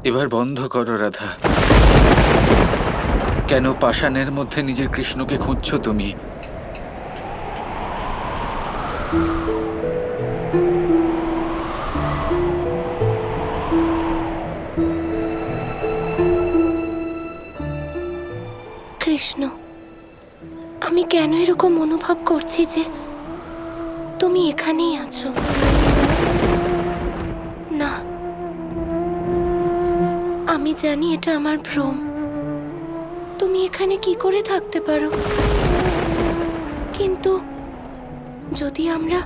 এবার বন্ধ করো রাধা। কেন পাষাণের মধ্যে নিজের কৃষ্ণকে খুঁজছো তুমি? কৃষ্ণ, আমি কেন এরকম অনুভব করছি যে তুমি এখানেই আছো? না, আমি জানি এটা আমার ভ্রম। তুমি এখানে কি করে থাকতে পারো? কিন্তু যদি আমরা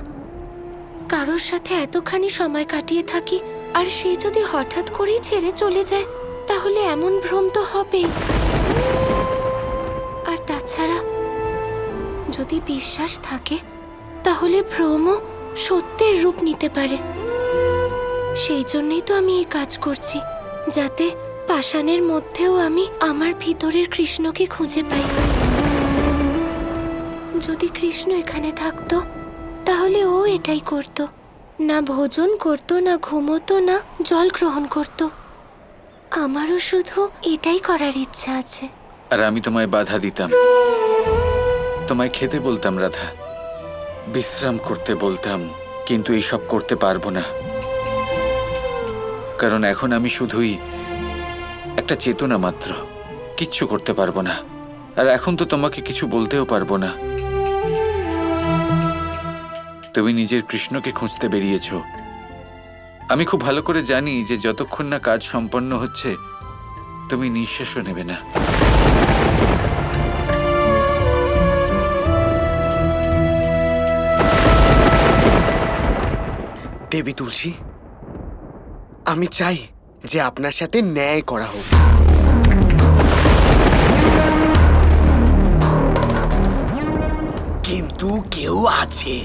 কারোর সাথে এতখানি সময় কাটিয়ে থাকি আর সে যদি হঠাৎ করেই ছেড়ে চলে যায়, তাহলে এমন ভ্রম তো হবেই। আর তাছাড়া যদি বিশ্বাস থাকে, তাহলে ভ্রমও সত্যের রূপ নিতে পারে। সেই জন্যই তো আমি এই কাজ করছি, যাতে পাষাণের মধ্যেও আমি আমার ভিতরের কৃষ্ণকে খুঁজে পাই। যদি কৃষ্ণ এখানে থাকতো, তাহলে ও এটাই করত। না ভোজন করত, না ঘুমোতো, না জল গ্রহণ করত। আমারও শুধু এটাই করার ইচ্ছা আছে। আর আমি তোমায় বাধা দিতাম, তোমায় খেতে বলতাম রাধা, বিশ্রাম করতে বলতাম, কিন্তু এইসব করতে পারবো না। কারণ এখন আমি শুধুই একটা চেতনা মাত্র, কিচ্ছু করতে পারবো না। আর এখন তো তোমাকে কিছু বলতেও পারবো না। তুমি নিজের কৃষ্ণকে খুঁজতে বেরিয়েছো। আমি খুব ভালো করে জানি যে যতক্ষণ না কাজ সম্পন্ন হচ্ছে, তুমি নিঃশ্বাসও নেবে না। দেবী তুলসী, আমি চাই যে আপনার সাথে ন্যায় করা হোক। কিন্তু কেউ আছে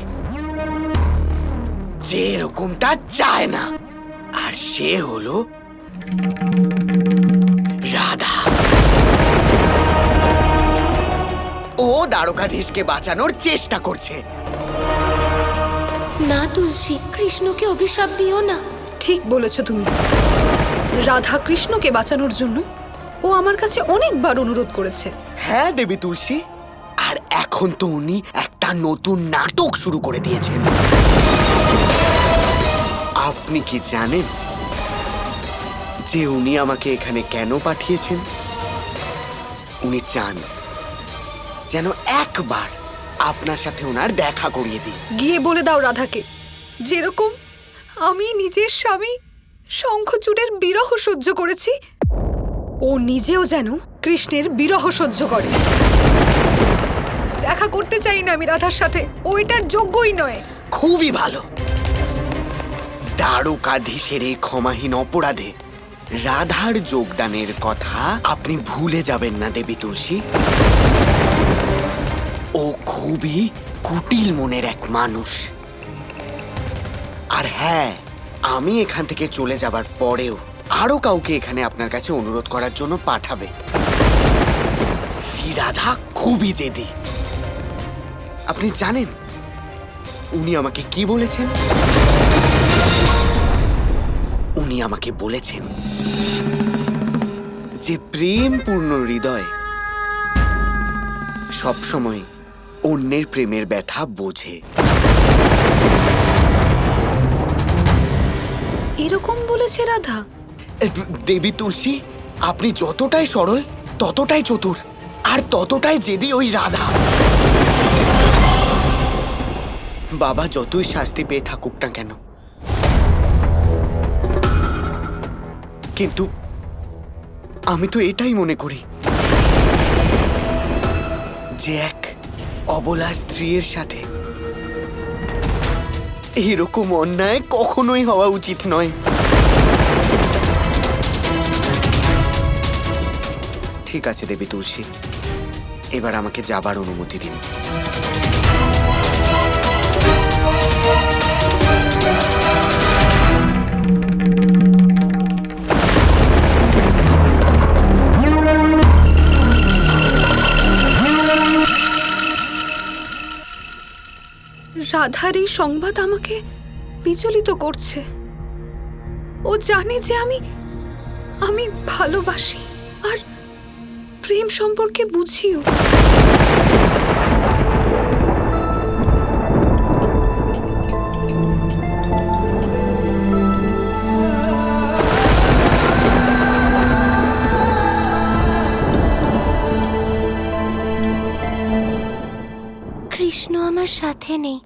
যে এরকমটা চায় না, আর সে হলো রাধা। ও দ্বারকাধীশকে বাঁচানোর চেষ্টা করছে। না তুলসী, কৃষ্ণকে অভিশাপ দিও না। ঠিক বলেছ তুমি। রাধা কৃষ্ণকে বাঁচানোর জন্য ও আমার কাছে অনেকবার অনুরোধ করেছে। হ্যাঁ দেবী তুলসী, আর এখন তো উনি একটা নতুন নাটক শুরু করে দিয়েছেন। আপনি কি জানেন যে উনি আমাকে এখানে কেন পাঠিয়েছেন? উনি চান যেন একবার আপনার সাথে ওনার দেখা করিয়ে দিই। গিয়ে বলে দাও রাধাকে, যেরকম আমি নিজের স্বামী শঙ্খচূড়ের বিরহ সহ্য করেছি, ও নিজেও যেন কৃষ্ণের বিরহ সহ্য করে। দেখা করতে চাই না আমি রাধার সাথে, ও এটার যোগ্যই নয়। খুবই ভালো। দ্বারকাধীশের এই ক্ষমাহীন অপরাধে রাধার যোগদানের কথা আপনি ভুলে যাবেন না দেবী তুলসী। ও খুবই কুটিল মনের এক মানুষ। আর হ্যাঁ, আমি এখান থেকে চলে যাবার পরেও আরো কাউকে এখানে আপনার কাছে অনুরোধ করার জন্য পাঠাবে। শ্রী রাধা খুবই জেদি। আপনি জানেন উনি আমাকে কি বলেছেন? উনি আমাকে বলেছেন যে প্রেমপূর্ণ হৃদয় সবসময় অন্যের প্রেমের ব্যথা বোঝে। এরকম বলেছে রাধা? দেবী তুলসী, আপনি যতটাই সরল, ততটাই চতুর, আর ততটাই জেদি ওই রাধা। বাবা যতই শাস্তি পেয়ে থাকুক না কেন, কিন্তু আমি তো এটাই মনে করি যে এক অবলা স্ত্রীর সাথে এরকম অন্যায় কখনোই হওয়া উচিত নয়। ঠিক আছে দেবী তুলসী, এবার আমাকে যাবার অনুমতি দিন। রাধার এই সংবাদ আমাকে বিচলিত করছে। ও জানে যে আমি ভালোবাসি আর প্রেম সম্পর্কে বুঝিও। কৃষ্ণ আমার সাথে নেই,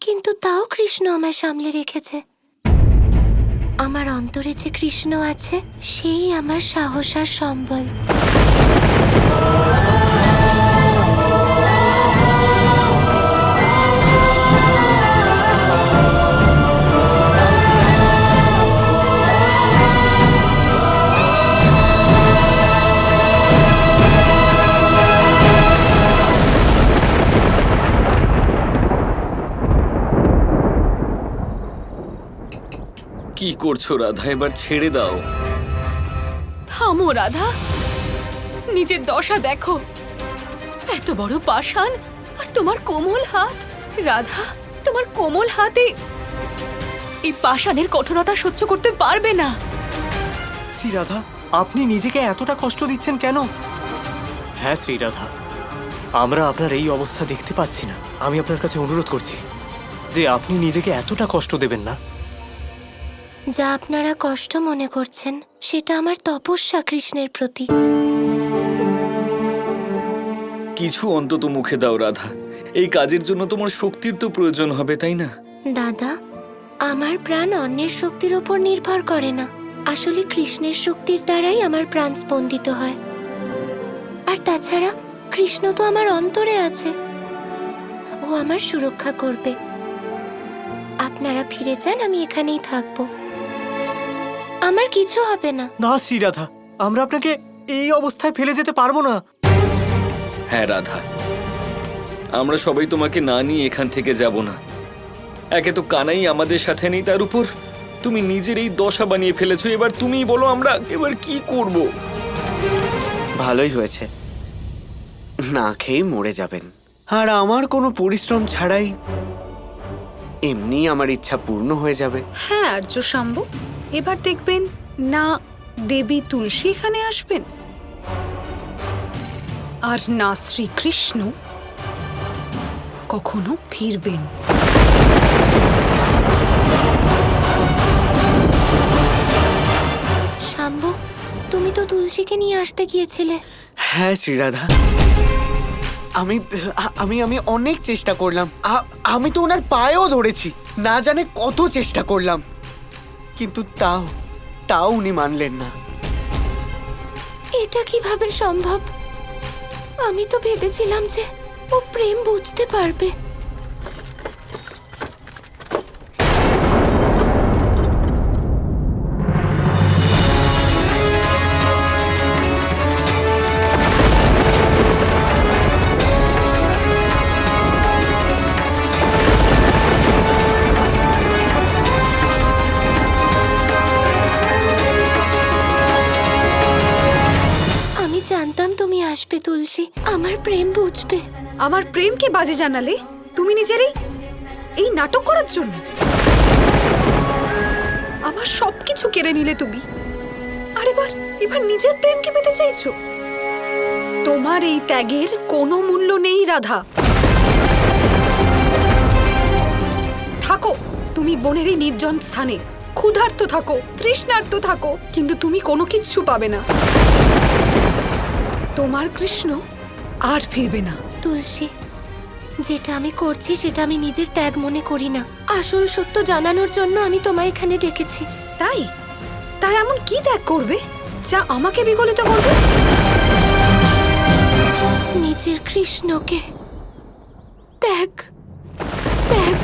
কিন্তু তাও কৃষ্ণ আমায় সামলে রেখেছে। আমার অন্তরে যে কৃষ্ণ আছে সেই আমার সাহস আর সম্বল। কি করছো রাধা? এবার ছেড়ে দাও। থামো রাধা, নিজের দশা দেখো। এত বড় পাষাণ আর তোমার কোমল হাত। রাধা, তোমার কোমল হাতে এই পাষাণের কঠোরতা সহ্য করতে পারবে না। শ্রীরাধা, আপনি নিজেকে এতটা কষ্ট দিচ্ছেন কেন? হ্যাঁ শ্রীরাধা, আমরা আপনার এই অবস্থা দেখতে পাচ্ছি না। আমি আপনার কাছে অনুরোধ করছি যে আপনি নিজেকে এতটা কষ্ট দেবেন না। যা আপনারা কষ্ট মনে করছেন সেটা আমার তপস্যা কৃষ্ণের প্রতি। কিছু অন্তত মুখে দাও রাধা। এই কাজের জন্য তোমার শক্তির তো প্রয়োজন হবে, তাই না? দাদা, আমার প্রাণ অন্যের শক্তির ওপর নির্ভর করে না। আসলে কৃষ্ণের শক্তির দ্বারাই আমার প্রাণ স্পন্দিত হয়। আর তাছাড়া কৃষ্ণ তো আমার অন্তরে আছে, ও আমার সুরক্ষা করবে। আপনারা ফিরে যান, আমি এখানেই থাকবো। আমার কিছু হবে না। না শ্রীরাধা, আমরা আপনাকে এই অবস্থায় ফেলে যেতে পারবো না। হ্যাঁ রাধা, আমরা সবাই তোমাকে না নিয়ে এখান থেকে যাব না। একে তো কানাই আমাদের সাথে নেই, তার উপর তুমি নিজের এই দশা বানিয়ে ফেলেছো। এবার তুমিই বলো আমরা এবার কি করব? ভালোই হয়েছে, না খেয়ে মরে যাবেন। আর আমার কোনো পরিশ্রম ছাড়াই এমনি আমার ইচ্ছা পূর্ণ হয়ে যাবে। হ্যাঁ আর্য শাম্ব, এবার দেখবেন না দেবী তুলসী এখানে আসবেন, আর না শ্রীকৃষ্ণ কখনো ফিরবেন। শাম্ব, তুমি তো তুলসীকে নিয়ে আসতে গিয়েছিলে। হ্যাঁ শ্রীরাধা, আমি আমি আমি অনেক চেষ্টা করলাম। আমি তো ওনার পায়েও ধরেছি, না জানে কত চেষ্টা করলাম, কিন্তু তাও উনি মানলেন না। এটা কিভাবে সম্ভব? আমি তো ভেবেছিলাম যে ও প্রেম বুঝতে পারবে। আমি জানতাম তুমি আসবে তুলসী, আমার প্রেম বুঝবে। আমার প্রেমকে বাজে জানালে তুমি নিজেরই এই নাটক করার জন্য। আমার সবকিছু কেড়ে নিলে তুমি, আর এবার নিজের প্রেমকে পেতে চাইছো। তোমার এই ত্যাগের কোনো মূল্য নেই রাধা। থাকো তুমি বনের এই নির্জন স্থানে, ক্ষুধার্ত থাকো, তৃষ্ণার্ত থাকো, কিন্তু তুমি কোনো কিচ্ছু পাবে না। তোমার কৃষ্ণ আর ফিরবে না। তুলসী, যেটা আমি করছি সেটা আমি নিজের ত্যাগ মনে করি না। আসল সত্য জানানোর জন্য আমি তোমায় এখানে ডেকেছি। তাই তাই এমন কি ত্যাগ করবে যা আমাকে বিগলিত করবে? নিজের কৃষ্ণকে ত্যাগ ত্যাগ